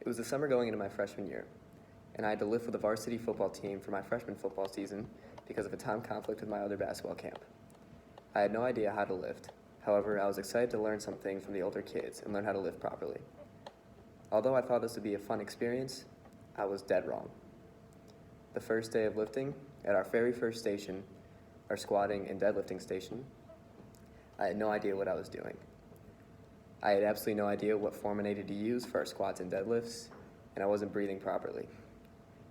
It was the summer going into my freshman year, and I had to lift with the varsity football team for my freshman football season because of a time conflict with my other basketball camp. I had no idea how to lift. However, I was excited to learn something from the older kids and learn how to lift properly. Although I thought this would be a fun experience, I was dead wrong. The first day of lifting, at our very first station, our squatting and deadlifting station, I had no idea what I was doing. I had absolutely no idea what form I needed to use for our squats and deadlifts, and I wasn't breathing properly.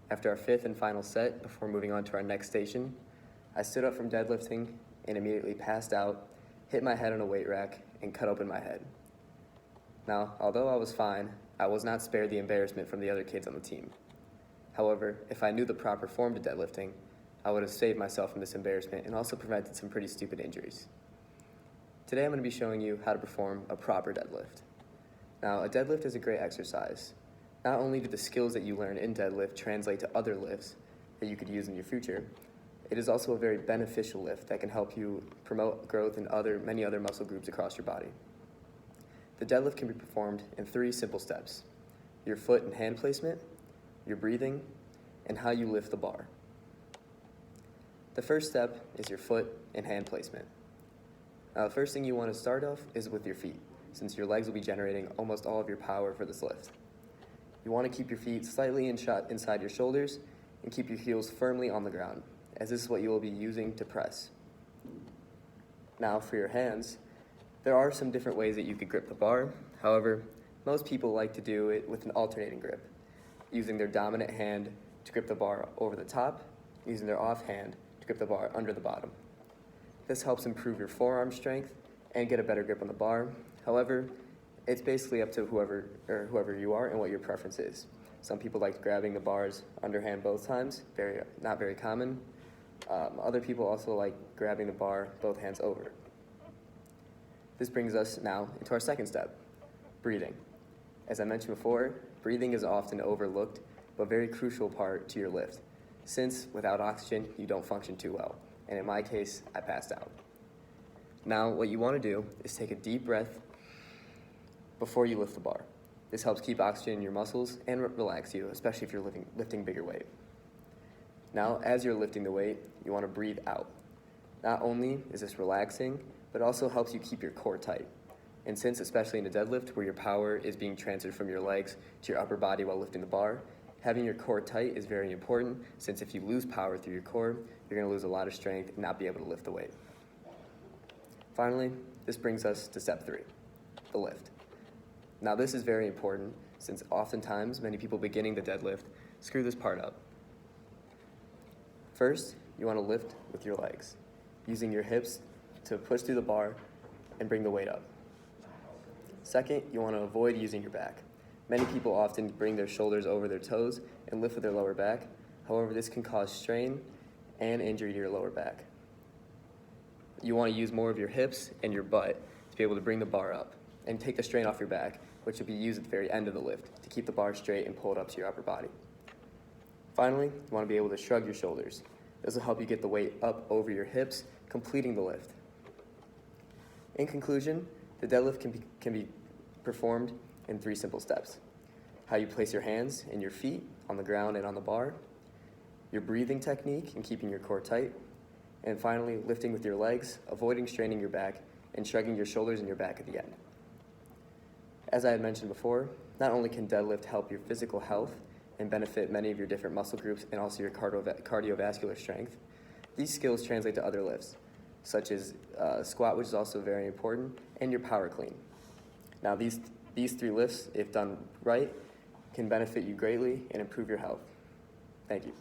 After our fifth and final set, before moving on to our next station, I stood up from deadlifting and immediately passed out, hit my head on a weight rack, and cut open my head. Now, although I was fine, I was not spared the embarrassment from the other kids on the team. However, if I knew the proper form to deadlifting, I would have saved myself from this embarrassment and also prevented some pretty stupid injuries. Today I'm going to be showing you how to perform a proper deadlift. Now, a deadlift is a great exercise. Not only do the skills that you learn in deadlift translate to other lifts that you could use in your future, it is also a very beneficial lift that can help you promote growth in many other muscle groups across your body. The deadlift can be performed in 3 simple steps: your foot and hand placement, your breathing, and how you lift the bar. The first step is your foot and hand placement. Now, the first thing you want to start off is with your feet, since your legs will be generating almost all of your power for this lift. You want to keep your feet slightly inside your shoulders and keep your heels firmly on the ground, as this is what you will be using to press. Now, for your hands, there are some different ways that you could grip the bar. However, most people like to do it with an alternating grip, using their dominant hand to grip the bar over the top, using their off hand to grip the bar under the bottom. This helps improve your forearm strength and get a better grip on the bar. However, it's basically up to whoever you are and what your preference is. Some people like grabbing the bars underhand both times, not very common. Other people also like grabbing the bar both hands over. This brings us now into our second step, breathing. As I mentioned before, breathing is often overlooked, but very crucial part to your lift, since without oxygen, you don't function too well. And in my case, I passed out. Now, what you want to do is take a deep breath before you lift the bar. This helps keep oxygen in your muscles and relax you, especially if you're lifting bigger weight. Now, as you're lifting the weight, you want to breathe out. Not only is this relaxing, but also helps you keep your core tight. And since, especially in a deadlift, where your power is being transferred from your legs to your upper body while lifting the bar, having your core tight is very important, since if you lose power through your core, you're going to lose a lot of strength and not be able to lift the weight. Finally, this brings us to step 3, the lift. Now, this is very important, since oftentimes many people beginning the deadlift screw this part up. First, you want to lift with your legs, using your hips to push through the bar and bring the weight up. Second, you want to avoid using your back. Many people often bring their shoulders over their toes and lift with their lower back. However, this can cause strain and injury to your lower back. You want to use more of your hips and your butt to be able to bring the bar up and take the strain off your back, which will be used at the very end of the lift to keep the bar straight and pull it up to your upper body. Finally, you want to be able to shrug your shoulders. This will help you get the weight up over your hips, completing the lift. In conclusion, the deadlift can be performed in 3 simple steps: how you place your hands and your feet on the ground and on the bar, your breathing technique and keeping your core tight, and finally, lifting with your legs, avoiding straining your back, and shrugging your shoulders and your back at the end. As I had mentioned before, not only can deadlift help your physical health and benefit many of your different muscle groups and also your cardiovascular strength, these skills translate to other lifts, such as squat, which is also very important, and your power clean. Now, these 3 lifts, if done right, can benefit you greatly and improve your health. Thank you.